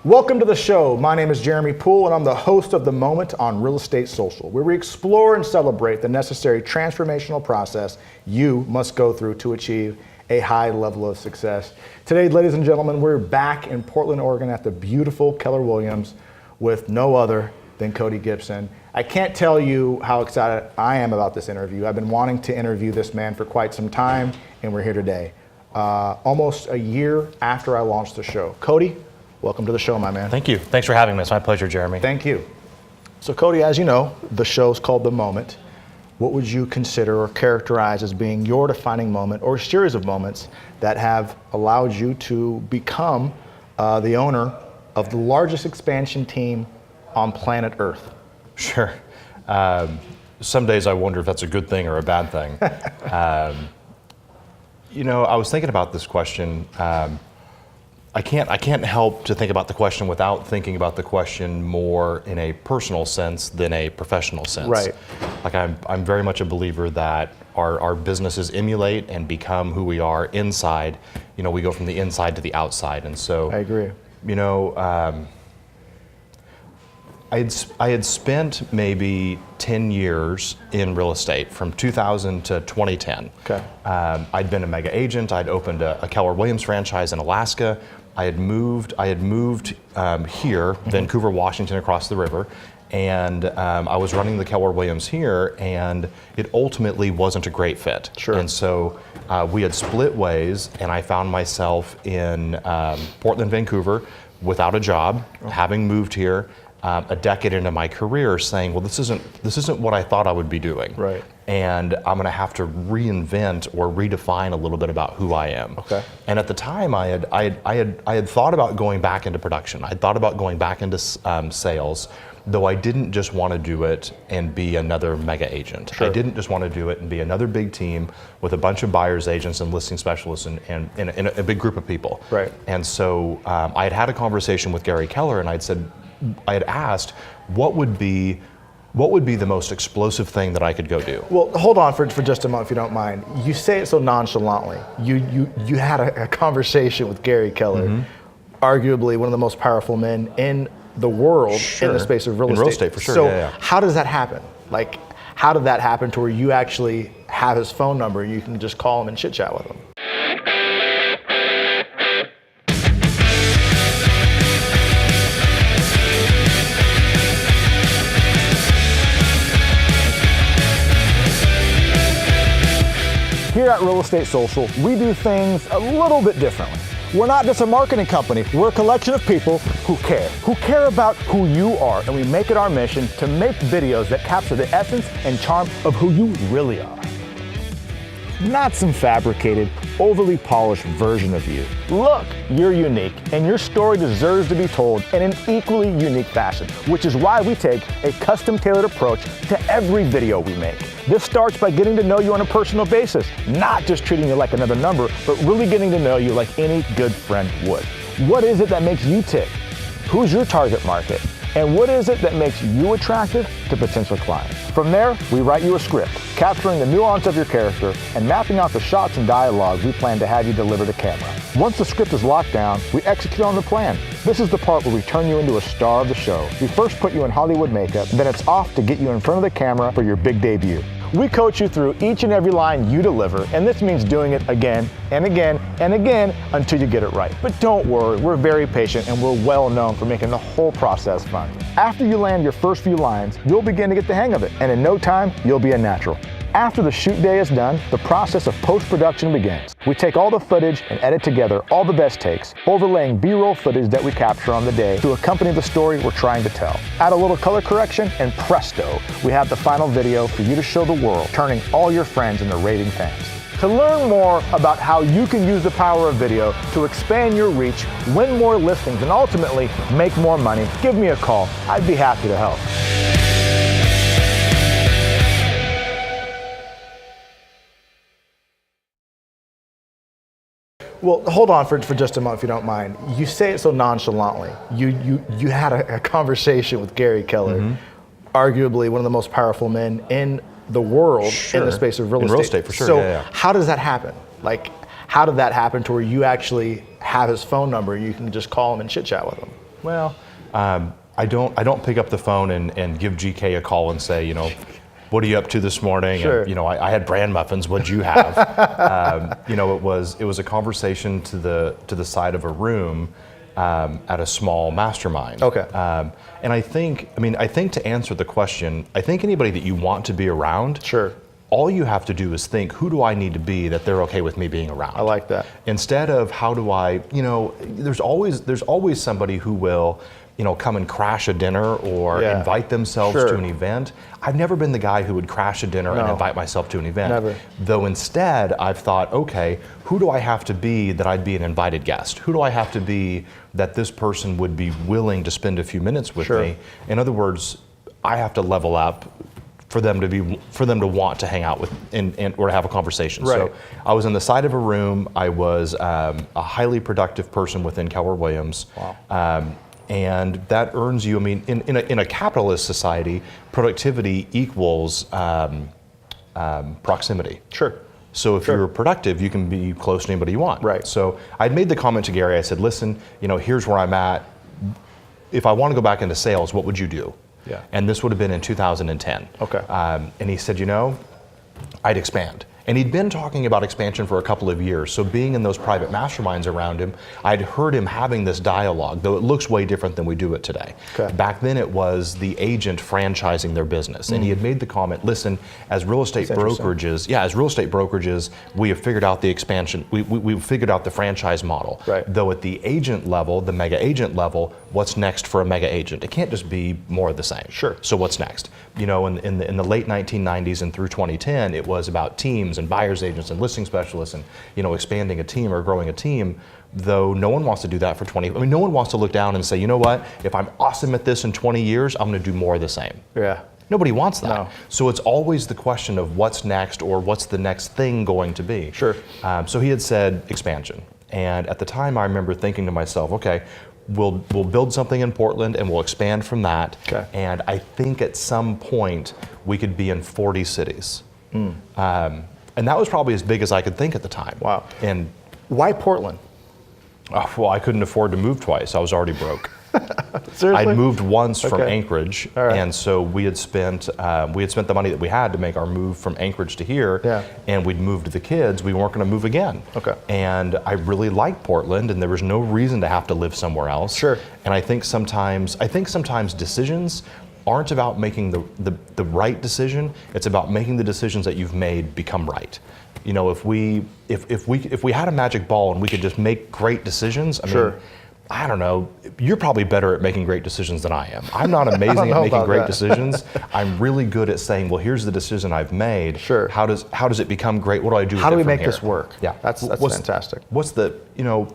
Welcome to the show. My name is Jeremy Poole, and I'm the host of The Moment on Real Estate Social, where we explore and celebrate the necessary transformational process you must go through to achieve a high level of success. Today, ladies and gentlemen, we're back in Portland, Oregon at the beautiful Keller Williams with no other than Cody Gibson. I can't tell you how excited I am about this interview. I've been wanting to interview this man for quite some time, and we're here today. Almost a year after I launched the show. Cody, welcome to the show, my man. Thank you. Thanks for having me. It's my pleasure, Jeremy. Thank you. So Cody, as you know, the show's called The Moment. What would you consider or characterize as being your defining moment or series of moments that have allowed you to become the owner of the largest expansion team on planet Earth? Sure. Some days I wonder if that's a good thing or a bad thing. I was thinking about this question. I can't help to think about the question without thinking about the question more in a personal sense than a professional sense. Right. Like I'm very much a believer that our businesses emulate and become who we are inside. We go from the inside to the outside, and so I agree. I had spent maybe 10 years in real estate from 2000 to 2010. Okay. I'd been a mega agent. I'd opened a Keller Williams franchise in Alaska. I had moved here, Vancouver, Washington, across the river, and I was running the Keller Williams here, and it ultimately wasn't a great fit. Sure. And so we had split ways, and I found myself in Portland, Vancouver, without a job, having moved here. A decade into my career, saying, well, this isn't what I thought I would be doing. Right. And I'm going to have to reinvent or redefine a little bit about who I am. Okay. And at the time, I had thought about going back into production. I thought about going back into sales, though I didn't just want to do it and be another mega agent. Sure. I didn't just want to do it and be another big team with a bunch of buyers agents and listing specialists and a big group of people. Right. And so I had a conversation with Gary Keller, and I had asked, what would be the most explosive thing that I could go do? Well, hold on for just a moment, if you don't mind. You say it so nonchalantly. You had a conversation with Gary Keller, arguably one of the most powerful men in the world in the space of real estate. In real estate, for sure. So how does that happen? Like, how did that happen to where you actually have his phone number, you can just call him and chit chat with him? Here at Real Estate Social, we do things a little bit differently. We're not just a marketing company, we're a collection of people who care about who you are, and we make it our mission to make videos that capture the essence and charm of who you really are. Not some fabricated, overly polished version of you. Look, you're unique, and your story deserves to be told in an equally unique fashion, which is why we take a custom-tailored approach to every video we make. This starts by getting to know you on a personal basis, not just treating you like another number, but really getting to know you like any good friend would. What is it that makes you tick? Who's your target market? And what is it that makes you attractive to potential clients? From there, we write you a script, capturing the nuance of your character and mapping out the shots and dialogue we plan to have you deliver to camera. Once the script is locked down, we execute on the plan. This is the part where we turn you into a star of the show. We first put you in Hollywood makeup, then it's off to get you in front of the camera for your big debut. We coach you through each and every line you deliver, and this means doing it again and again and again until you get it right. But don't worry, we're very patient and we're well known for making the whole process fun. After you land your first few lines, you'll begin to get the hang of it, and in no time, you'll be a natural. After the shoot day is done, the process of post-production begins. We take all the footage and edit together all the best takes, overlaying B-roll footage that we capture on the day to accompany the story we're trying to tell. Add a little color correction, and presto, we have the final video for you to show the world, turning all your friends into raving fans. To learn more about how you can use the power of video to expand your reach, win more listings, and ultimately make more money, give me a call. I'd be happy to help. Well, hold on for just a moment, if you don't mind. You say it so nonchalantly. You had a conversation with Gary Keller, arguably one of the most powerful men in the world in the space of real estate. In real estate, for sure. So how does that happen? Like, how did that happen to where you actually have his phone number, you can just call him and chit chat with him? Well, I don't pick up the phone and give GK a call and say, you know, what are you up to this morning? Sure. And, you know, I had bran muffins. What'd you have? You know, it was a conversation to the side of a room at a small mastermind. Okay. And I think to answer the question, I think anybody that you want to be around, Sure. all you have to do is think, who do I need to be that they're okay with me being around? I like that. Instead of how do I, you know, there's always somebody who will, you know, come and crash a dinner or invite themselves Sure. to an event. I've never been the guy who would crash a dinner and invite myself to an event. Never. Though instead, I've thought, okay, who do I have to be that I'd be an invited guest? Who do I have to be that this person would be willing to spend a few minutes with Sure. me? In other words, I have to level up for them to want to hang out with and or to have a conversation. Right. So I was on the side of a room. I was a highly productive person within Keller Williams. Wow. And that earns you, I mean, in a capitalist society, productivity equals proximity. Sure. So if you're productive, you can be close to anybody you want. Right. So I'd made the comment to Gary, I said, listen, you know, here's where I'm at. If I want to go back into sales, what would you do? Yeah. And this would have been in 2010. Okay. And he said, you know, I'd expand. And he'd been talking about expansion for a couple of years. So being in those private masterminds around him, I'd heard him having this dialogue, though it looks way different than we do it today. Okay. Back then it was the agent franchising their business. And he had made the comment, listen, as real estate brokerages, we have figured out the expansion, we've figured out the franchise model. Right. Though at the agent level, the mega agent level, what's next for a mega agent? It can't just be more of the same. Sure. So what's next? You know, in the late 1990s and through 2010, it was about teams and buyer's agents and listing specialists and, you know, expanding a team or growing a team. Though no one wants to do that for 20. I mean, no one wants to look down and say, you know what? If I'm awesome at this in 20 years, I'm going to do more of the same. Yeah. Nobody wants that. No. So it's always the question of what's next or what's the next thing going to be. Sure. So he had said expansion. And at the time, I remember thinking to myself, okay, we'll build something in Portland and we'll expand from that. Okay. And I think at some point we could be in 40 cities. And that was probably as big as I could think at the time. Wow. And Why Portland? well, I couldn't afford to move twice. I was already broke. Seriously? I'd moved once from Okay. Anchorage, All right. and so we had spent the money that we had to make our move from Anchorage to here, Yeah. and we'd moved the kids. We weren't going to move again. Okay. And I really liked Portland, and there was no reason to have to live somewhere else. Sure. And I think sometimes decisions aren't about making the right decision. It's about making the decisions that you've made become right. You know, if we had a magic ball and we could just make great decisions, I Sure. mean, I don't know, you're probably better at making great decisions than I am. I'm not amazing at know making about great that. decisions. I'm really good at saying, well, here's the decision I've made. Sure. How does it become great? What do I do with How do it we from make here? this work? Yeah. That's What's- fantastic. What's the, you know,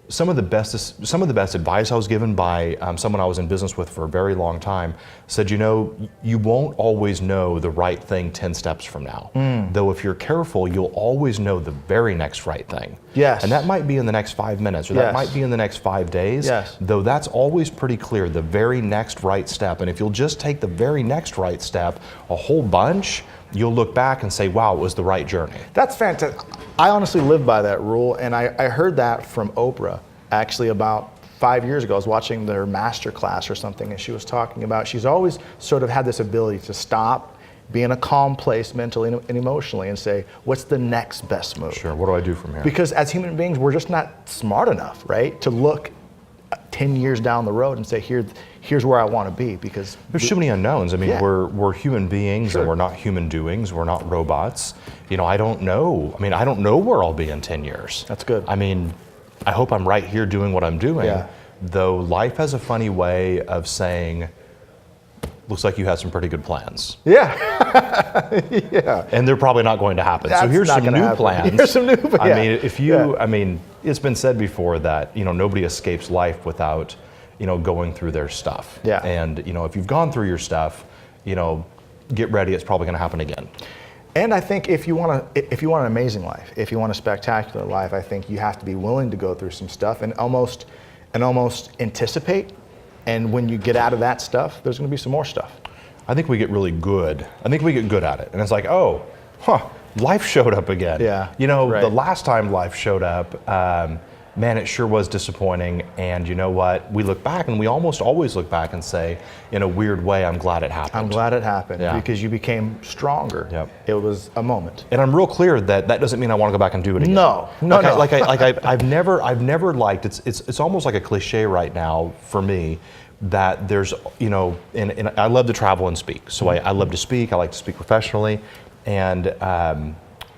some of the best advice I was given by someone I was in business with for a very long time said, you know, you won't always know the right thing 10 steps from now. Though if you're careful, you'll always know the very next right thing. Yes. And that might be in the next 5 minutes, or that Yes. might be in the next 5 days. Yes. Though that's always pretty clear, the very next right step. And if you'll just take the very next right step, a whole bunch, you'll look back and say, wow, it was the right journey. That's fantastic. I honestly live by that rule, and I heard that from Oprah actually about 5 years ago. I was watching their master class or something, and she was talking about she's always sort of had this ability to stop, be in a calm place mentally and emotionally, and say, what's the next best move? Sure, what do I do from here? Because as human beings, we're just not smart enough, right, to look 10 years down the road and say, here's where I want to be, because There's too many unknowns. I mean, Yeah. we're human beings, Sure. and we're not human doings. We're not robots. You know, I don't know. I mean, I don't know where I'll be in 10 years. That's good. I mean, I hope I'm right here doing what I'm doing. Yeah. Though life has a funny way of saying, looks like you had some pretty good plans. yeah, yeah. And they're probably not going to happen. So That's here's not some gonna new happen. plans. Here's some new- I yeah. mean, Yeah. I mean, it's been said before that, you know, nobody escapes life without, you know, going through their stuff. Yeah. And, you know, if you've gone through your stuff, you know, get ready, it's probably going to happen again. And I think if you want an amazing life, if you want a spectacular life, I think you have to be willing to go through some stuff and almost anticipate. And when you get out of that stuff, there's going to be some more stuff. I think we get really good. I think we get good at it. And it's like, life showed up again. Yeah, You know, right. the last time life showed up, man, it sure was disappointing. And you know what? We look back, and we almost always look back and say, in a weird way, I'm glad it happened. I'm glad it happened because you became stronger. Yep. It was a moment. And I'm real clear that that doesn't mean I want to go back and do it again. No. I've never liked, it's almost like a cliche right now for me that there's, you know, and I love to travel and speak. So I love to speak, I like to speak professionally. And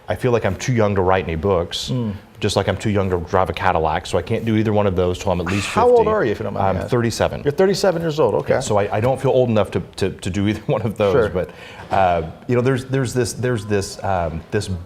I feel like I'm too young to write any books, just like I'm too young to drive a Cadillac, so I can't do either one of those till I'm at least 50. How old are you, if you don't mind me I'm asking? 37. You're 37 years old, okay. So I don't feel old enough to do either one of those. Sure. But you know, there's this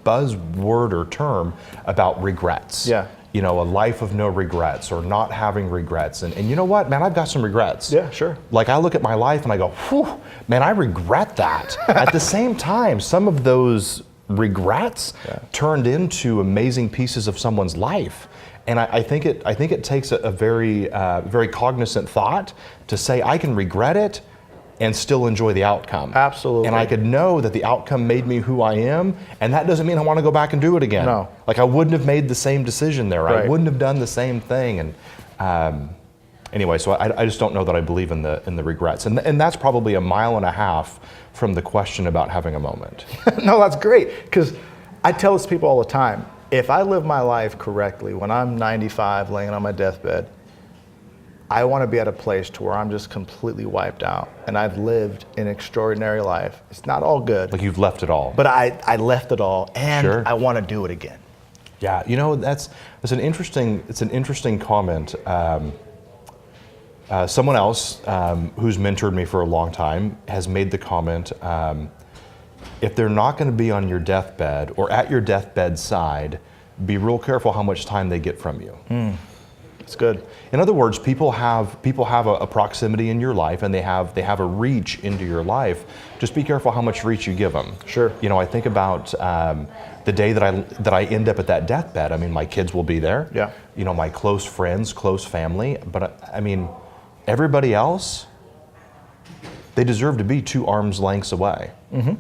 buzzword or term about regrets. Yeah. You know, a life of no regrets or not having regrets. And you know what, man, I've got some regrets. Yeah, sure. Like I look at my life and I go, whew, man, I regret that. At the same time, some of those regrets turned into amazing pieces of someone's life. And I think it takes a very very cognizant thought to say I can regret it and still enjoy the outcome. Absolutely. And I could know that the outcome made me who I am, and that doesn't mean I want to go back and do it again. No. Like I wouldn't have made the same decision there. Right. I wouldn't have done the same thing. And anyway, so I just don't know that I believe in the regrets. And that's probably a mile and a half from the question about having a moment. No, that's great, because I tell this to people all the time. If I live my life correctly, when I'm 95 laying on my deathbed, I want to be at a place to where I'm just completely wiped out and I've lived an extraordinary life. It's not all good. Like you've left it all. But I left it all, and Sure. I want to do it again. Yeah, you know, it's an interesting comment. Someone else who's mentored me for a long time has made the comment, if they're not going to be on your deathbed or at your deathbed side, be real careful how much time they get from you. It's good. In other words, people have a proximity in your life, and they have a reach into your life. Just be careful how much reach you give them. Sure. You know, I think about the day that I end up at that deathbed. I mean, my kids will be there. Yeah. You know, my close friends, close family. But I mean, everybody else, they deserve to be 2 arms lengths away. Mm-hmm.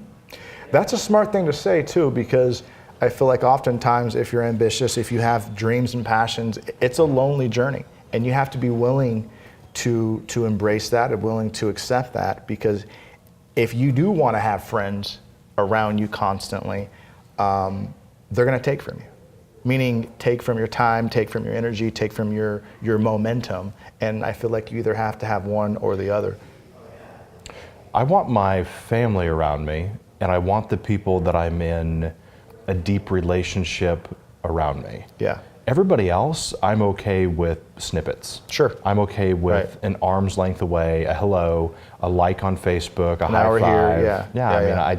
That's a smart thing to say too, because I feel like oftentimes if you're ambitious, if you have dreams and passions, it's a lonely journey, and you have to be willing to embrace that and willing to accept that, because if you do want to have friends around you constantly, they're going to take from you. Meaning take from your time, take from your energy, take from your momentum, and I feel like you either have to have one or the other. I want my family around me, and I want the people that I'm in a deep relationship around me. Yeah. Everybody else, I'm okay with snippets. Sure. I'm okay with an arm's length away, a hello, a like on Facebook, a high Now we're five. here, yeah.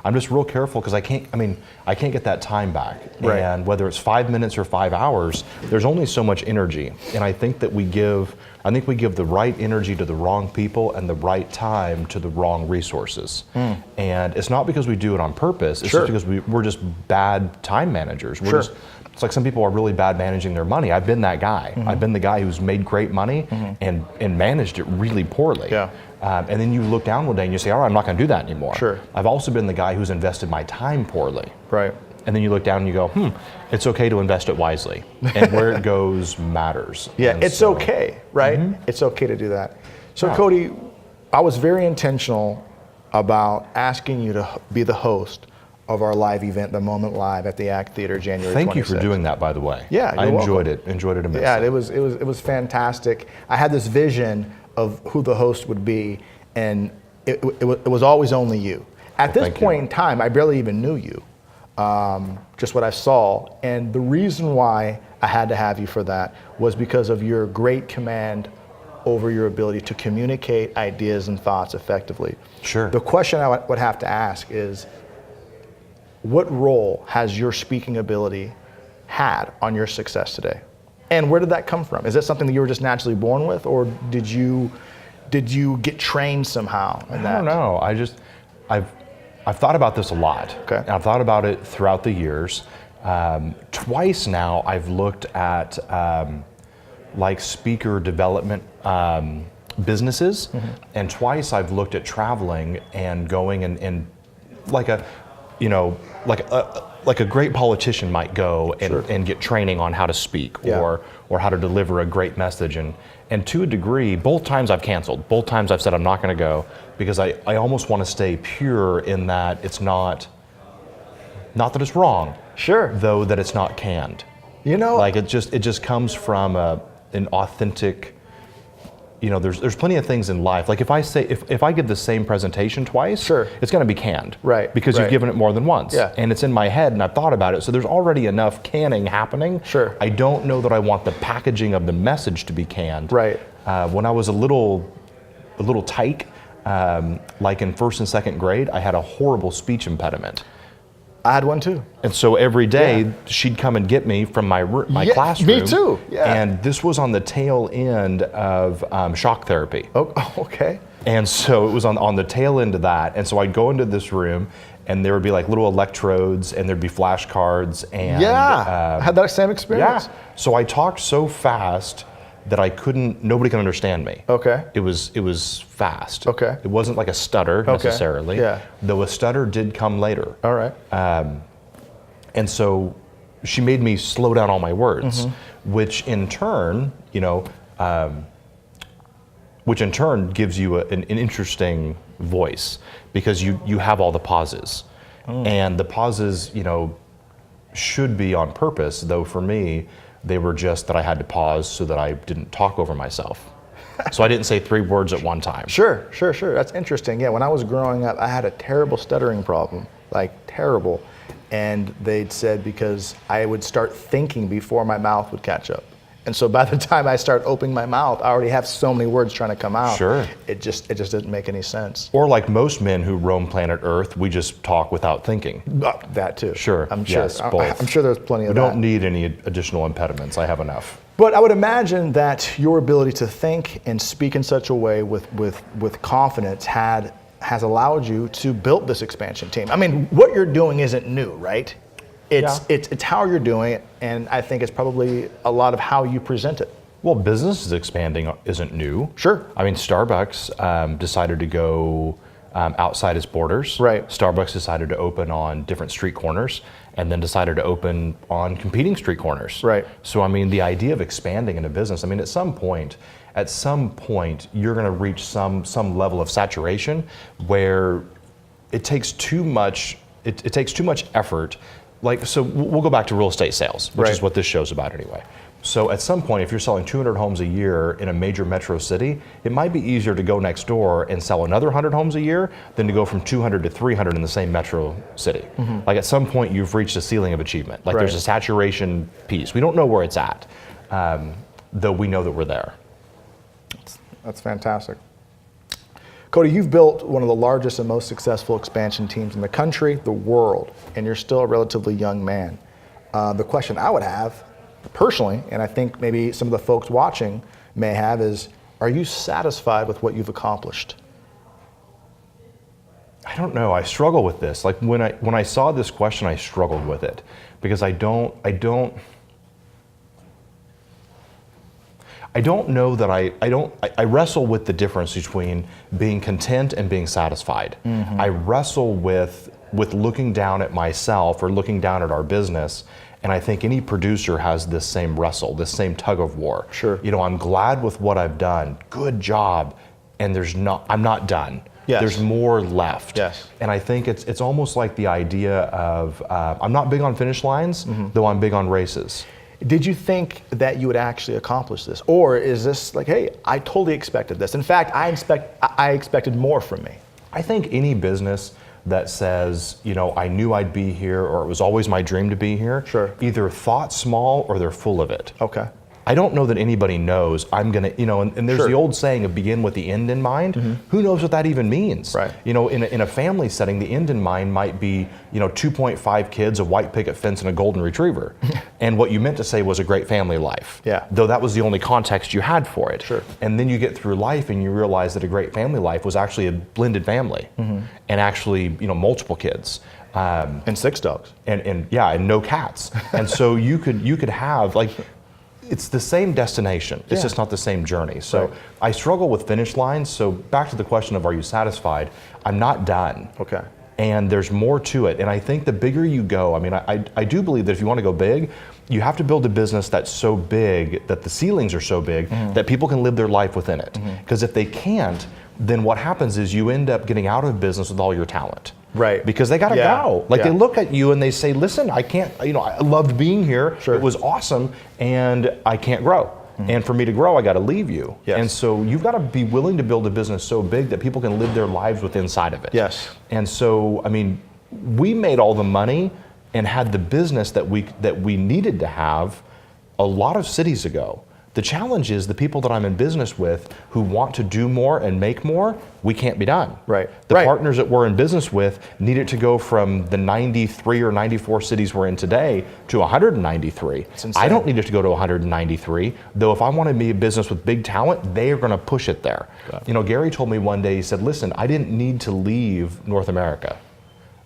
I'm just real careful, because I can't get that time back. Right. And whether it's 5 minutes or 5 hours, there's only so much energy. And I think we give the right energy to the wrong people and the right time to the wrong resources. And it's not because we do it on purpose. It's Sure. just because we're just bad time managers. Sure. It's like some people are really bad managing their money. I've been that guy. I've been the guy who's made great money and managed it really poorly. Yeah. And then you look down one day and you say, all right, I'm not going to do that anymore. Sure. I've also been the guy who's invested my time poorly. Right. And then you look down and you go, it's okay to invest it wisely. And where it goes matters. Yeah, And it's so- okay, right? It's okay to do that. So Yeah. Cody, I was very intentional about asking you to be the host of our live event, The Moment Live at the Act Theater, January 26th. Thank you for doing that, by the way. Yeah, I you're enjoyed welcome. it. Enjoyed it immensely. Yeah, it was fantastic. I had this vision of who the host would be, and it was always only you. At this thank you. point in time, I barely even knew you, just what I saw. And the reason why I had to have you for that was because of your great command over your ability to communicate ideas and thoughts effectively. Sure. The question I would have to ask is, what role has your speaking ability had on your success today? And where did that come from? Is that something that you were just naturally born with, or did you get trained somehow in that? I don't know. I've thought about this a lot. Okay. And I've thought about it throughout the years. Twice now I've looked at like speaker development businesses, and twice I've looked at traveling and going and like like a great politician might go and get training on how to speak or how to deliver a great message. And to a degree, both times I've canceled. Both times I've said I'm not going to go because I almost want to stay pure in that it's not that it's wrong. Sure. Though that it's not canned. Like it just comes from an authentic. There's plenty of things in life. Like if I give the same presentation twice, it's going to be canned, right? Because you've given it more than once, and it's in my head and I've thought about it. So there's already enough canning happening. Sure. I don't know that I want the packaging of the message to be canned. Right. When I was a little tyke, like in first and second grade, I had a horrible speech impediment. I had one too. And so every day she'd come and get me from my classroom. Me too. Yeah. And this was on the tail end of shock therapy. Oh, okay. And so it was on the tail end of that. And so I'd go into this room and there would be like little electrodes and there's be flashcards and I had that same experience. Yeah. So I talked so fast that nobody could understand me. Okay. It was fast. Okay. It wasn't like a stutter necessarily. Yeah. Though a stutter did come later. All right. And so she made me slow down all my words, which in turn gives you an interesting voice because you have all the pauses. And the pauses, should be on purpose, though for me, they were just that I had to pause so that I didn't talk over myself. So I didn't say 3 words at one time. Sure. That's interesting. Yeah, when I was growing up, I had a terrible stuttering problem, like terrible. And they'd said because I would start thinking before my mouth would catch up. And so by the time I start opening my mouth, I already have so many words trying to come out. Sure. It just didn't make any sense. Or like most men who roam planet Earth, we just talk without thinking. That too. Sure. I'm sure. Yes, both. I'm sure there's plenty of that. We don't need any additional impediments. I have enough. But I would imagine that your ability to think and speak in such a way with confidence has allowed you to build this expansion team. I mean, what you're doing isn't new, right? It's how you're doing it, and I think it's probably a lot of how you present it. Well, business is expanding isn't new. Sure. I mean, Starbucks decided to go outside its borders. Right. Starbucks decided to open on different street corners and then decided to open on competing street corners. Right. So, I mean, the idea of expanding in a business, I mean, at some point, you're going to reach some level of saturation where it takes too much, it takes too much effort. Like, so we'll go back to real estate sales, which is what this show's about anyway. So at some point, if you're selling 200 homes a year in a major metro city, it might be easier to go next door and sell another 100 homes a year than to go from 200 to 300 in the same metro city. Like at some point, you've reached a ceiling of achievement. Like there's a saturation piece. We don't know where it's at, though we know that we're there. That's fantastic. Cody, you've built one of the largest and most successful expansion teams in the country, the world, and you're still a relatively young man. The question I would have, personally, and I think maybe some of the folks watching may have, is, are you satisfied with what you've accomplished? I don't know. I struggle with this. Like when I saw this question, I struggled with it because I don't know that I wrestle with the difference between being content and being satisfied. I wrestle with looking down at myself or looking down at our business, and I think any producer has this same wrestle, this same tug of war. Sure. I'm glad with what I've done. Good job. And I'm not done. Yes. There's more left. Yes. And I think it's almost like the idea of, I'm not big on finish lines, though I'm big on races. Did you think that you would actually accomplish this? Or is this like, hey, I totally expected this. In fact, I expected more from me. I think any business that says, I knew I'd be here or it was always my dream to be here, either thought small or they're full of it. Okay. I don't know that anybody knows I'm going to, and there's the old saying of begin with the end in mind. Who knows what that even means? Right. In a family setting, the end in mind might be, 2.5 kids, a white picket fence, and a golden retriever. And what you meant to say was a great family life. Yeah. Though that was the only context you had for it. Sure. And then you get through life and you realize that a great family life was actually a blended family. And actually, multiple kids. And 6 dogs. And no cats. And so you could have it's the same destination. It's just not the same journey. So I struggle with finish lines. So back to the question of are you satisfied? I'm not done. Okay. And there's more to it. And I think the bigger you go, I mean, I do believe that if you want to go big, you have to build a business that's so big, that the ceilings are so big, that people can live their life within it. Because if they can't, then what happens is you end up getting out of business with all your talent. Right. Because they got to go. Like they look at you and they say, listen, I can't, I loved being here. Sure. It was awesome and I can't grow. And for me to grow, I got to leave you. Yes. And so you've got to be willing to build a business so big that people can live their lives with inside of it. Yes. And so, I mean, we made all the money and had the business that we needed to have a lot of cities ago. The challenge is the people that I'm in business with who want to do more and make more, we can't be done. Right. The partners that we're in business with needed to go from the 93 or 94 cities we're in today to 193. I don't need it to go to 193, though if I want to be a business with big talent, they are going to push it there. Gary told me one day, he said, listen, I didn't need to leave North America.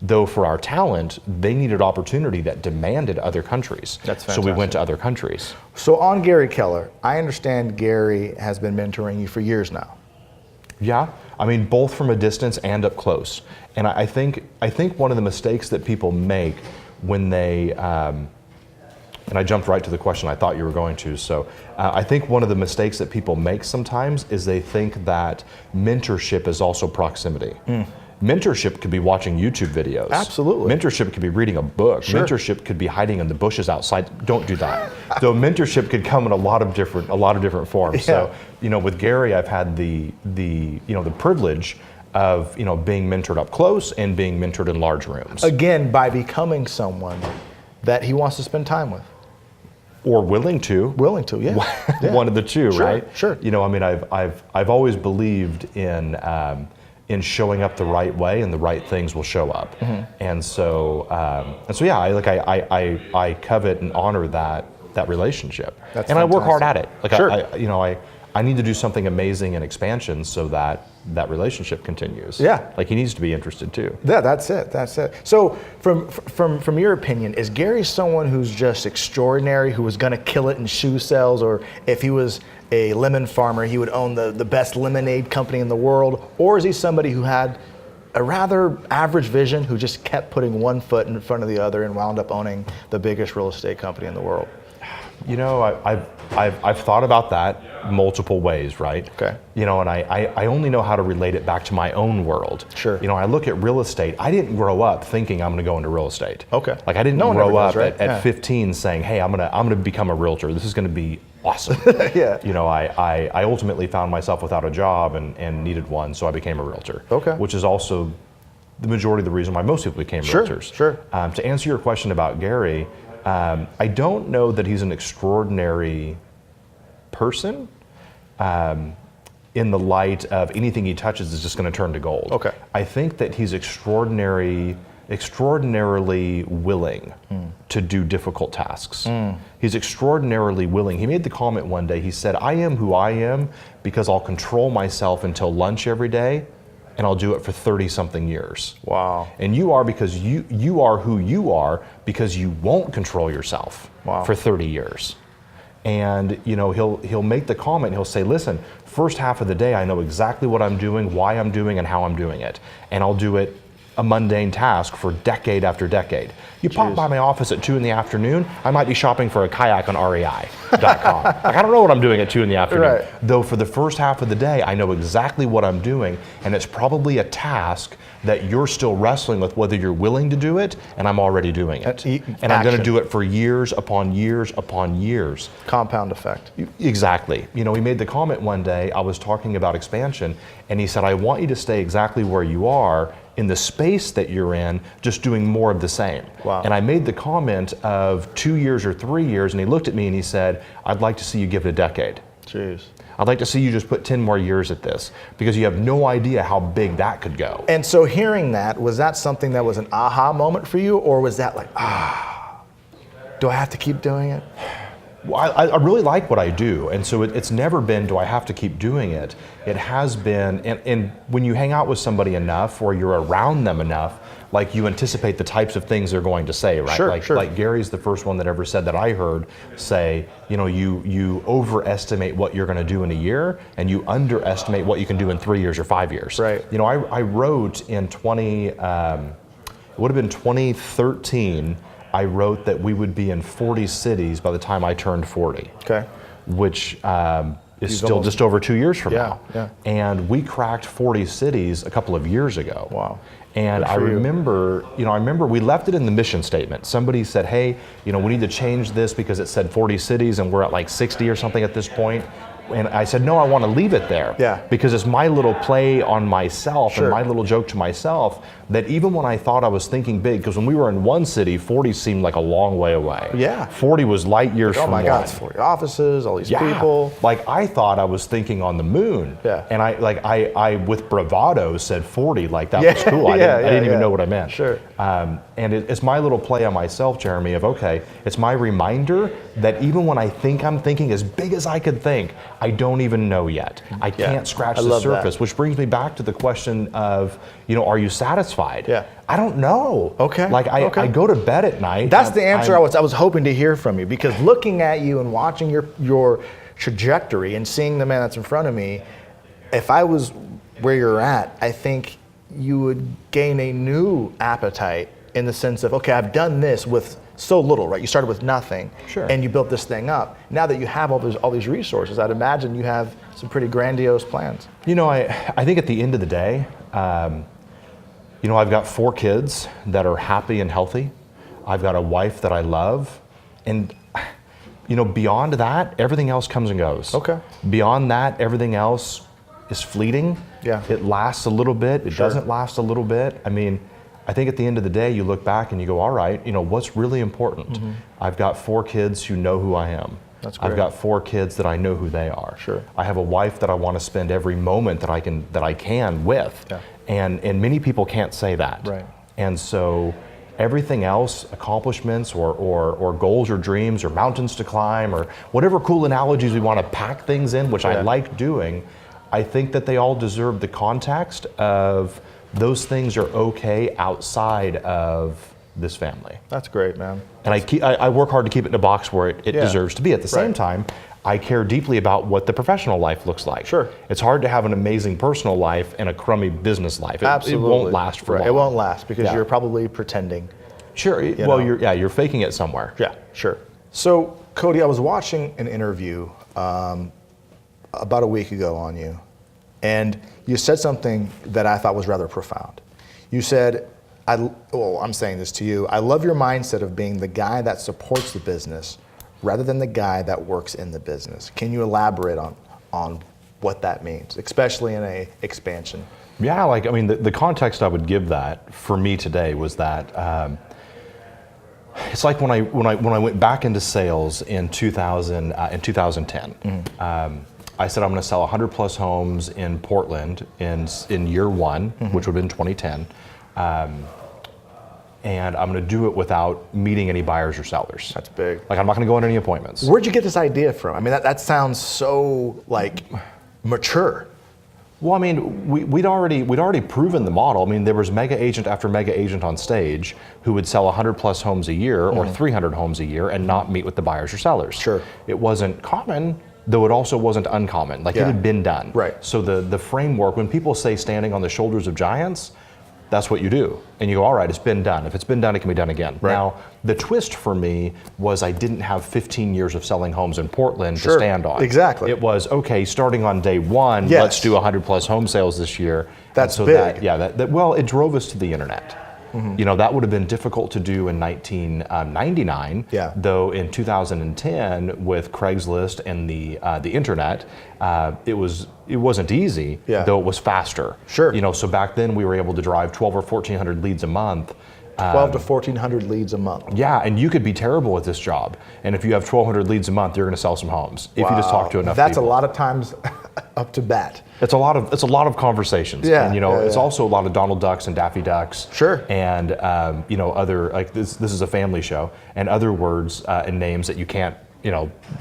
Though for our talent, they needed opportunity that demanded other countries. That's fantastic. So we went to other countries. So on Gary Keller, I understand Gary has been mentoring you for years now. Yeah, I mean, both from a distance and up close. And I think one of the mistakes that people make when they, and I jumped right to the question I thought you were going to, so I think one of the mistakes that people make sometimes is they think that mentorship is also proximity. Mentorship could be watching YouTube videos. Absolutely. Mentorship could be reading a book. Sure. Mentorship could be hiding in the bushes outside. Don't do that. Though mentorship could come in a lot of different forms. Yeah. So, with Gary, I've had the privilege of, being mentored up close and being mentored in large rooms. Again, by becoming someone that he wants to spend time with. Or willing to. Willing to, yeah. One of the two, sure, right? Sure. I mean, I've always believed in showing up the right way, and the right things will show up. And so yeah, I covet and honor that relationship. That's and fantastic. I work hard at it. Like sure. I need to do something amazing in expansion so that relationship continues. Yeah. Like he needs to be interested too. Yeah, that's it. So from your opinion, is Gary someone who's just extraordinary, who was gonna kill it in shoe sales, or if he was a lemon farmer, he would own the best lemonade company in the world? Or is he somebody who had a rather average vision, who just kept putting one foot in front of the other and wound up owning the biggest real estate company in the world? I've thought about that multiple ways, right? Okay. And I only know how to relate it back to my own world. Sure. I look at real estate. I didn't grow up thinking I'm going to go into real estate. Okay. Like I didn't grow up at 15 saying, hey, I'm gonna become a realtor. This is going to be awesome. Yeah. I ultimately found myself without a job and needed one, so I became a realtor. Okay. Which is also the majority of the reason why most people became realtors. Sure. To answer your question about Gary, I don't know that he's an extraordinary person in the light of anything he touches is just going to turn to gold. Okay. I think that he's extraordinarily willing to do difficult tasks. He's extraordinarily willing. He made the comment one day, he said, I am who I am because I'll control myself until lunch every day, and I'll do it for 30-something years. Wow. And you are because you are who you are because you won't control yourself for 30 years. And he'll make the comment, he'll say, listen, first half of the day I know exactly what I'm doing, why I'm doing, and how I'm doing it. And I'll do it a mundane task for decade after decade. You pop by my office at 2 in the afternoon, I might be shopping for a kayak on REI.com. Like, I don't know what I'm doing at 2 in the afternoon. Right. Though for the first half of the day, I know exactly what I'm doing, and it's probably a task that you're still wrestling with whether you're willing to do it, and I'm already doing it. And I'm going to do it for years upon years upon years. Compound effect. Exactly. He made the comment one day, I was talking about expansion, and he said, I want you to stay exactly where you are in the space that you're in, just doing more of the same. Wow. And I made the comment of 2 years or 3 years, and he looked at me and he said, I'd like to see you give it a decade. Jeez. I'd like to see you just put 10 more years at this, because you have no idea how big that could go. And so hearing that, was that something that was an aha moment for you, or was that like, do I have to keep doing it? Well, I really like what I do, and so it's never been, do I have to keep doing it? It has been, and when you hang out with somebody enough, or you're around them enough, like you anticipate the types of things they're going to say, right? Sure. Like Gary's the first one that ever said that I heard say, you overestimate what you're going to do in a year, and you underestimate what you can do in 3 years or 5 years. Right. I wrote in it would have been 2013, I wrote that we would be in 40 cities by the time I turned 40. Okay. Which is still just over 2 years from now. Yeah. And we cracked 40 cities a couple of years ago. Wow. And I remember, we left it in the mission statement. Somebody said, hey, we need to change this because it said 40 cities and we're at like 60 or something at this point. And I said, no, I want to leave it there. Yeah. Because it's my little play on myself Sure. and my little joke to myself that even when I thought I was thinking big, because when we were in one city, 40 seemed like a long way away. Yeah. 40 was light years from Oh my one. God, it's 40 offices, all these people. Like I thought I was thinking on the moon. Yeah. And I with bravado said 40, like that was cool. I didn't even know what I meant. Sure. And it's my little play on myself, Jeremy, of okay, it's my reminder that even when I think I'm thinking as big as I could think, I don't even know yet. I can't scratch the surface, which brings me back to the question of, are you satisfied? Yeah. I don't know. Okay. Like I go to bed at night. That's the answer I was hoping to hear from you, because looking at you and watching your trajectory and seeing the man that's in front of me, if I was where you're at, I think you would gain a new appetite in the sense of, okay, I've done this with so little, right? You started with nothing, sure, and you built this thing up. Now that you have all these resources, I'd imagine you have some pretty grandiose plans. I think at the end of the day, I've got 4 kids that are happy and healthy. I've got a wife that I love, and beyond that, everything else comes and goes. Okay. Beyond that, everything else is fleeting. Yeah. It lasts a little bit. It doesn't last a little bit. I think at the end of the day, you look back and you go, all right, what's really important? Mm-hmm. I've got 4 kids who know who I am. That's great. I've got 4 kids that I know who they are. Sure. I have a wife that I want to spend every moment that I can with. Yeah. And many people can't say that. Right. And so everything else, accomplishments or goals or dreams or mountains to climb or whatever cool analogies we want to pack things in, which I like doing, I think that they all deserve the context of those things are okay outside of this family. That's great, man. And I work hard to keep it in a box where it deserves to be. At the same time, I care deeply about what the professional life looks like. Sure. It's hard to have an amazing personal life and a crummy business life. Absolutely. It won't last for long. It won't last because you're probably pretending. Sure. You're faking it somewhere. Yeah, sure. So, Cody, I was watching an interview about a week ago on you, and you said something that I thought was rather profound. You said, I'm saying this to you, I love your mindset of being the guy that supports the business rather than the guy that works in the business. Can you elaborate on what that means, especially in a expansion? Yeah, the context I would give that for me today was that it's like when I went back into sales in 2010. Mm-hmm. I said I'm going to sell 100 plus homes in Portland in year one, mm-hmm. which would have been 2010. And I'm going to do it without meeting any buyers or sellers. That's big. I'm not going to go on any appointments. Where'd you get this idea from? That sounds so mature. Well, we'd already proven the model. There was mega agent after mega agent on stage who would sell 100 plus homes a year or 300 homes a year and not meet with the buyers or sellers. Sure. It wasn't common, though it also wasn't uncommon. It had been done. Right. So the framework, when people say standing on the shoulders of giants, that's what you do. And you go, all right, it's been done. If it's been done, it can be done again. Right. Now, the twist for me was I didn't have 15 years of selling homes in Portland to stand on. Exactly. It was, okay, starting on day one, let's do 100 plus home sales this year. That's so big. It drove us to the internet. Mm-hmm. That would have been difficult to do in 1999. Yeah. Though in 2010, with Craigslist and the internet, it wasn't easy. Yeah. Though it was faster. Sure. So back then we were able to drive 12 or 1,400 leads a month. 12 to 1,400 leads a month. Yeah, and you could be terrible at this job. And if you have 1,200 leads a month, you're going to sell some homes. If you just talk to enough That's people. a lot of times up to bat. It's a lot of conversations. Yeah, And it's also a lot of Donald Ducks and Daffy Ducks. Sure. And other this is a family show and other words and names that you can't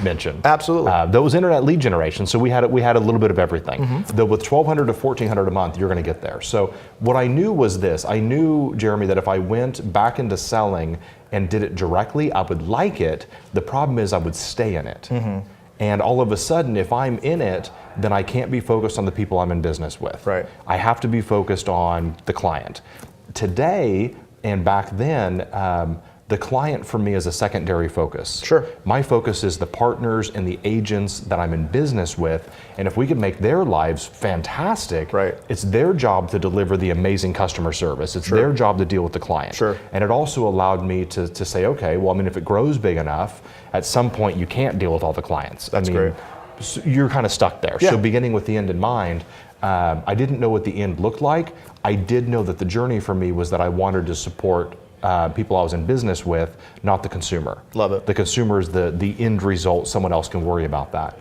mention. Absolutely. That was internet lead generation. So we had a little bit of everything. Mm-hmm. Though with 1,200 to 1,400 a month, you're going to get there. So what I knew was this. I knew, Jeremy, that if I went back into selling and did it directly, I would like it. The problem is I would stay in it. Mm-hmm. And all of a sudden, if I'm in it, then I can't be focused on the people I'm in business with. Right. I have to be focused on the client. Today, And back then, the client for me is a secondary focus. Sure. My focus is the partners and the agents that I'm in business with, and if we can make their lives fantastic, right. it's their job to deliver the amazing customer service. It's their job to deal with the client. Sure. And it also allowed me to say, okay, well, I mean, if it grows big enough, at some point you can't deal with all the clients. That's great. So you're kind of stuck there. Yeah. So beginning with the end in mind, I didn't know what the end looked like. I did know that the journey for me was that I wanted to support people I was in business with, not the consumer. Love it. The consumer is the end result. Someone else can worry about that.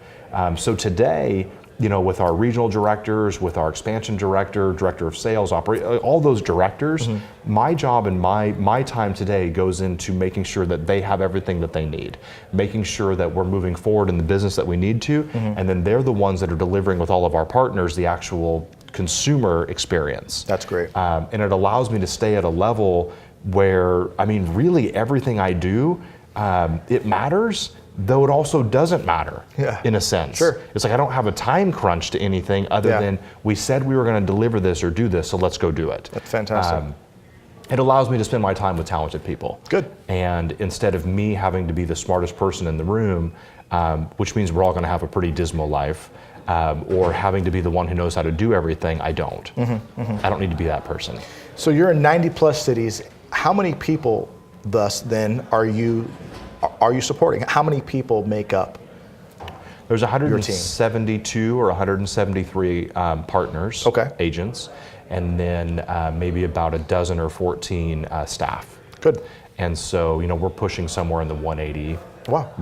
So today, with our regional directors, with our expansion director, director of sales, all those directors, my job and my time today goes into making sure that they have everything that they need, making sure that we're moving forward in the business that we need to, and then they're the ones that are delivering with all of our partners the actual consumer experience. That's great. And it allows me to stay at a level where, really everything I do, it matters, though it also doesn't matter in a sense. Sure. It's like I don't have a time crunch to anything other than we said we were going to deliver this or do this, so let's go do it. That's fantastic. It allows me to spend my time with talented people. Good. And instead of me having to be the smartest person in the room, which means we're all going to have a pretty dismal life, or having to be the one who knows how to do everything, I don't. I don't need to be that person. So you're in 90 plus cities. How many people thus then are you supporting? How many people make up? There's 172 or 173 partners, agents, and then maybe about a dozen or 14 staff. Good. And so, we're pushing somewhere in the 180. Wow.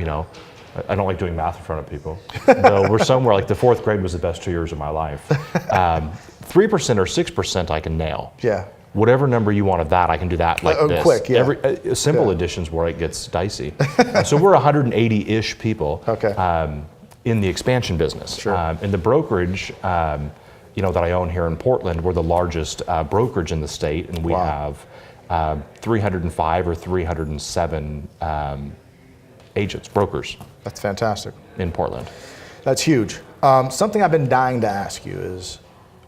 I don't like doing math in front of people. Though we're somewhere like the fourth grade was the best 2 years of my life. 3% or 6% I can nail. Yeah. Whatever number you want of that, I can do that like this. Quick, yeah. Simple additions where it gets dicey. So we're 180-ish people in the expansion business. Sure. In the brokerage, that I own here in Portland, we're the largest brokerage in the state, and we have 305 or 307 agents, brokers. That's fantastic. In Portland. That's huge. Something I've been dying to ask you is,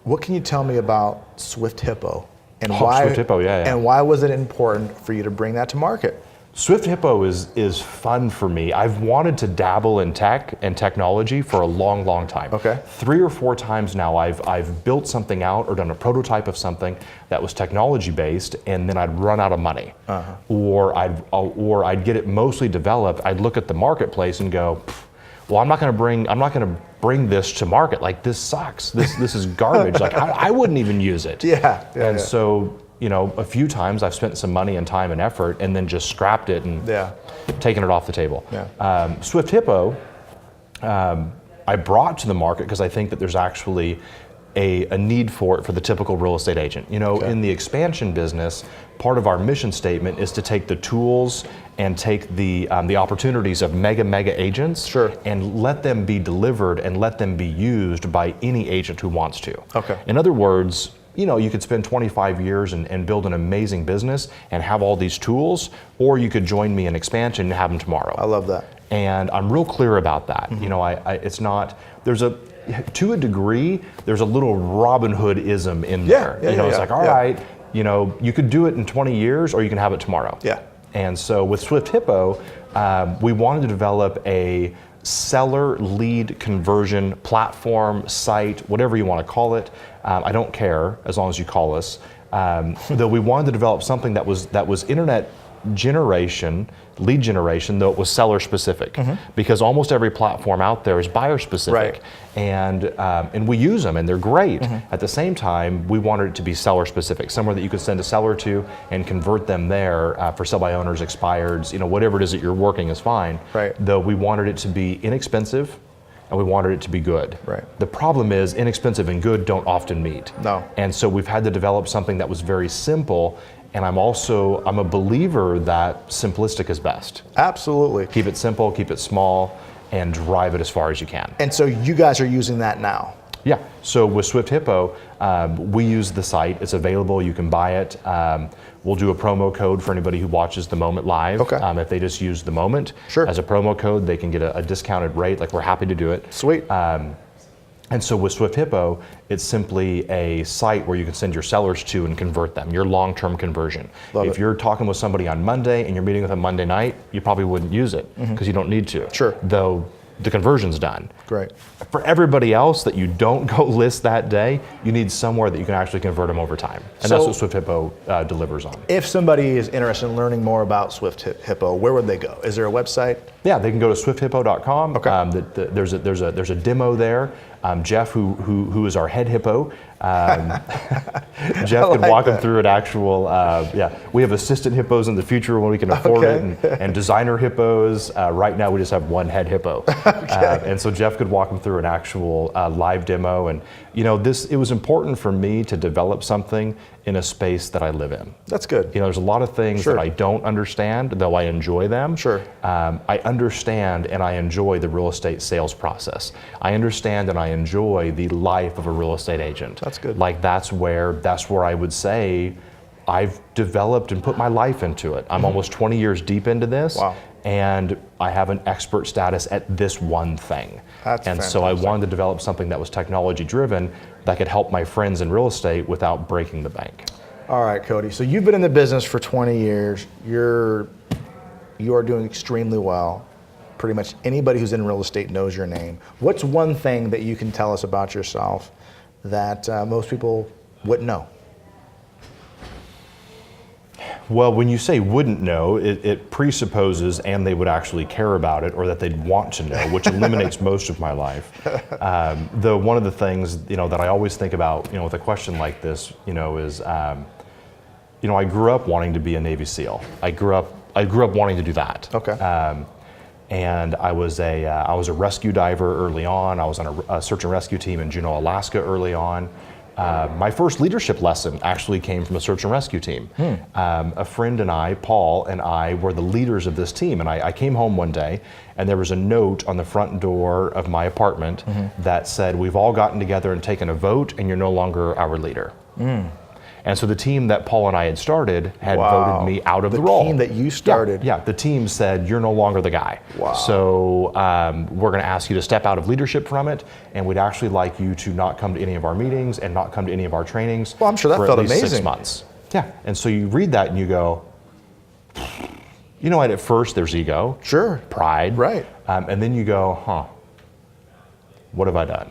what can you tell me about Swift Hippo? And why? Swift Hippo, yeah. And why was it important for you to bring that to market? Swift Hippo is fun for me. I've wanted to dabble in tech and technology for a long, long time. Okay. 3 or 4 times now I've built something out or done a prototype of something that was technology based, and then I'd run out of money. Or I'd get it mostly developed. I'd look at the marketplace and go, well, I'm not going to bring this to market. Like, this sucks. This is garbage. Like, I wouldn't even use it. So, a few times I've spent some money and time and effort and then just scrapped it and taken it off the table. Swift Hippo, I brought to the market because I think that there's actually a need for it for the typical real estate agent. In the expansion business, part of our mission statement is to take the tools and take the opportunities of mega agents and let them be delivered and let them be used by any agent who wants to. In other words, you could spend 25 years and build an amazing business and have all these tools, or you could join me in expansion and have them tomorrow. I love that. And I'm real clear about that. It's not, to a degree, there's a little Robin Hood-ism in there. It's like, all right, you could do it in 20 years or you can have it tomorrow. And so with Swift Hippo, we wanted to develop a seller lead conversion platform, site, whatever you want to call it. I don't care as long as you call us. Though we wanted to develop something that was internet lead generation, though it was seller specific, because almost every platform out there is buyer specific, and we use them and they're great. At the same time, we wanted it to be seller specific, somewhere that you could send a seller to and convert them there for sell by owners, expireds, whatever it is that you're working is fine. Though we wanted it to be inexpensive and we wanted it to be good. The problem is inexpensive and good don't often meet. And so we've had to develop something that was very simple. And I'm a believer that simplistic is best. Absolutely. Keep it simple, keep it small, and drive it as far as you can. And so you guys are using that now? Yeah, so with Swift Hippo, we use the site. It's available, you can buy it. We'll do a promo code for anybody who watches The Moment live. If they just use The Moment as a promo code, they can get a discounted rate. Like, we're happy to do it. Sweet. And so with Swift Hippo, it's simply a site where you can send your sellers to and convert them, your long-term conversion. If you're talking with somebody on Monday and you're meeting with them Monday night, you probably wouldn't use it because you don't need to. Sure. Though the conversion's done. Great. For everybody else that you don't go list that day, you need somewhere that you can actually convert them over time. And that's what Swift Hippo delivers on. If somebody is interested in learning more about Swift Hippo, where would they go? Is there a website? Yeah, they can go to swifthippo.com. Okay. There's a demo there. Jeff, who is our head hippo, Jeff could walk them through an actual. We have assistant hippos in the future when we can afford it, and designer hippos. Right now, we just have one head hippo, and so Jeff could walk them through an actual live demo. And it was important for me to develop something in a space that I live in. That's good. There's a lot of things that I don't understand, though I enjoy them. Sure. I understand and I enjoy the real estate sales process. I understand and I enjoy the life of a real estate agent. That's good. Like that's where I would say I've developed and put my life into it. I'm almost 20 years deep into this. Wow. And I have an expert status at this one thing. That's fantastic. So I wanted to develop something that was technology driven that could help my friends in real estate without breaking the bank. All right, Cody. So you've been in the business for 20 years. You are doing extremely well. Pretty much anybody who's in real estate knows your name. What's one thing that you can tell us about yourself that most people wouldn't know? Well, when you say wouldn't know, it presupposes and they would actually care about it or that they'd want to know, which eliminates most of my life. Though one of the things that I always think about with a question like this is I grew up wanting to be a Navy SEAL. I grew up wanting to do that. Okay. And I was a rescue diver early on. I was on a search and rescue team in Juneau, Alaska early on. My first leadership lesson actually came from a search and rescue team. A friend and I, Paul and I, were the leaders of this team. And I came home one day and there was a note on the front door of my apartment that said, "We've all gotten together and taken a vote and you're no longer our leader." And so the team that Paul and I had started had voted me out of the role. The team that you started? Yeah, the team said, "You're no longer the guy. Wow. So we're going to ask you to step out of leadership from it, and we'd actually like you to not come to any of our meetings and not come to any of our trainings." Well, I'm sure that for felt at least amazing. 6 months. Yeah, and so you read that and you go, at first there's ego. Sure. Pride. Right. And then you go, what have I done?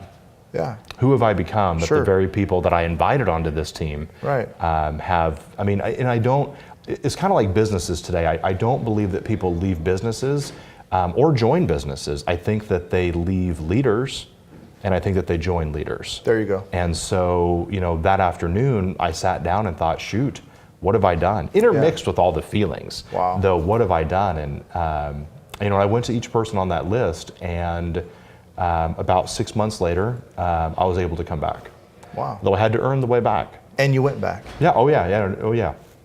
Yeah. Who have I become that Sure. the very people that I invited onto this team Right. have? I don't, it's kind of like businesses today. I don't believe that people leave businesses or join businesses. I think that they leave leaders and I think that they join leaders. There you go. And so, that afternoon I sat down and thought, shoot, what have I done? Intermixed with all the feelings. Wow. Though, what have I done? And, I went to each person on that list and about 6 months later, I was able to come back. Wow. Though I had to earn the way back. And you went back. Yeah,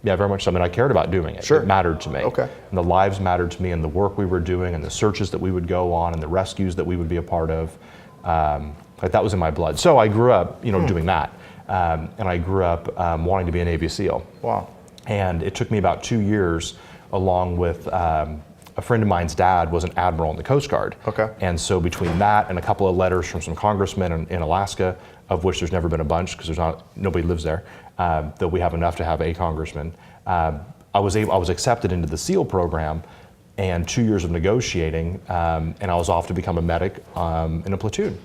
Yeah, very much so. I cared about doing it. Sure. It mattered to me. Okay. And the lives mattered to me and the work we were doing and the searches that we would go on and the rescues that we would be a part of. That was in my blood. So I grew up, doing that. And I grew up wanting to be a Navy SEAL. Wow. And it took me about 2 years along with a friend of mine's dad was an admiral in the Coast Guard. Okay. And so between that and a couple of letters from some congressmen in Alaska, of which there's never been a bunch because nobody lives there, though we have enough to have a congressman, I was accepted into the SEAL program and 2 years of negotiating, and I was off to become a medic in a platoon.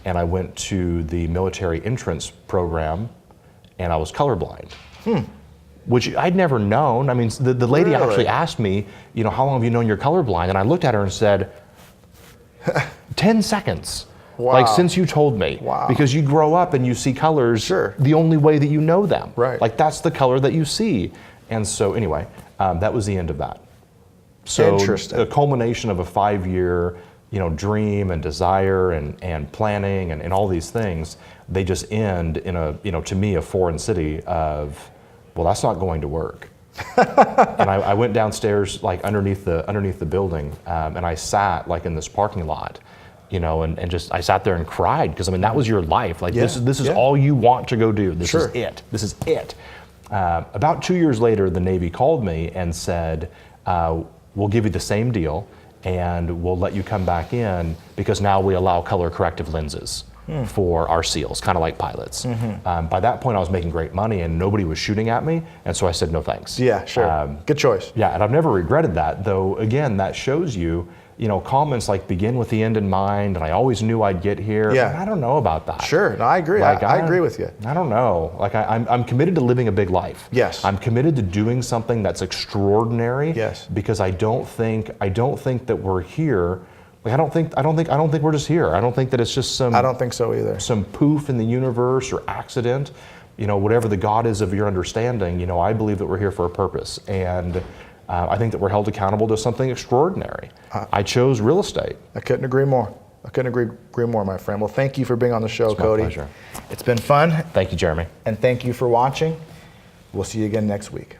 And I went to the military entrance program and I was colorblind. Which I'd never known. The lady Really? actually asked me, how long have you known you're colorblind? And I looked at her and said, 10 seconds. Wow. Like since you told me. Wow. Because you grow up and you see colors Sure. the only way that you know them. Right. Like that's the color that you see. And so anyway, that was the end of that. So Interesting. the culmination of a 5-year dream and desire and planning and all these things, they just end in to me, a foreign city of, well, that's not going to work. And I went downstairs, like underneath the building, and I sat like in this parking lot, and just I sat there and cried because that was your life. Like this is all you want to go do. This Sure. is it. This is it. About 2 years later, the Navy called me and said, "We'll give you the same deal, and we'll let you come back in because now we allow color corrective lenses." for our SEALs, kind of like pilots. By that point, I was making great money and nobody was shooting at me, and so I said no thanks. Yeah, sure. Good choice. Yeah, and I've never regretted that, though. Again, that shows you, comments like begin with the end in mind, and I always knew I'd get here. Yeah. And I don't know about that. Sure, no, I agree. I agree with you. I don't know. Like I'm committed to living a big life. Yes. I'm committed to doing something that's extraordinary. Yes. Because I don't think that we're here. Like I don't think we're just here. I don't think that it's just some. I don't think so either. Some poof in the universe or accident. Whatever the God is of your understanding. I believe that we're here for a purpose, and I think that we're held accountable to something extraordinary. I chose real estate. I couldn't agree more. Agree more, my friend. Well, thank you for being on the show, It's my Cody. pleasure. It's been fun. Thank you, Jeremy. And thank you for watching. We'll see you again next week.